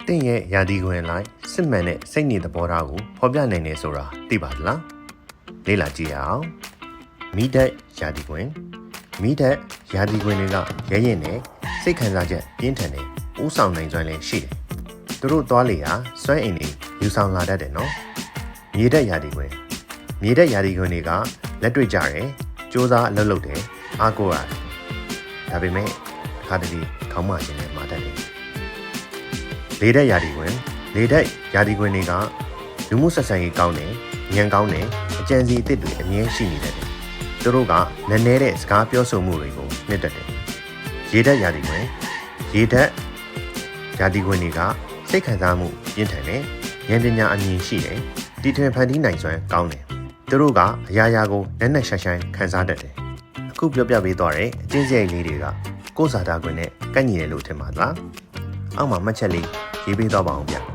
တင့်ရဲ့ယာဒီခွင်လိုက်စစ်မှန်တဲ့စိတ်နေသဘောထားကိုဖော်ပြနိုင်နေဆိုတာသိပါသလားလေ့လာကြည့်ရအောင်မိဓာတ်ယာဒီခွင်မိဓာတ်ယာဒီခွင်တွေကရဲရင်နဲ့စိတ်ခံစားချက်ပြင်းထန်တဲ့ဥဆောင်နိုင်စွမ်းလည်းရှိတယ်သူတို့သွားလေဟာစွမ်းအင်တွေယူဆောင်လာတတ်တယ်နော်မြေဓာတ်ယာဒီခွင်မြေဓာတ်ယာဒီခွင်တွေကလက်တွေ့ကြတယ်စူးစမ်းအလုပ်လုပ်တယ်အားကိုးရတယ်ဒါပေမဲ့ခါတည်းခေါင်းမခြင်းနဲ့မာတတ်တယ်လေဓာတ်ယာဒီခွင်လေဓာတ်ယာဒီခွင်တွေကလူမှုဆက်ဆံရေးကောင်းတယ်ဉာဏ်ကောင်းတယ်အကြံစီအသစ်တွေအမြဲရှိနေတယ်သူတို့ကနည်းနည်းတဲ့စကားပြောဆိုမှုတွေကိုနှစ်သက်တယ်ရေဓာတ်ယာဒီခွင်ရေဓာတ်ယာဒီခွင်တွေကစိတ်ခံစားမှုပြင်းထန်တယ်ဉာဏ်ပညာအမြင်ရှိတယ်တီထွင်ဖန်တီးနိုင်စွမ်းကောင်းတယ်သူတို့ကအရာရာကိုနက်နက်ရှိုင်းရှိုင်းခံစားတတ်တယ်အခုပြောပြပေးသွားတဲ့အကျဉ်းစရိုက်လေးတွေကကိုယ်စာသားခွင်နဲ့ကန့်ညီတယ်လို့ထင်ပါသလားအောက်မှာမှတ်ချက်လေးရေးပေးတော့ပါအောင်ဗျ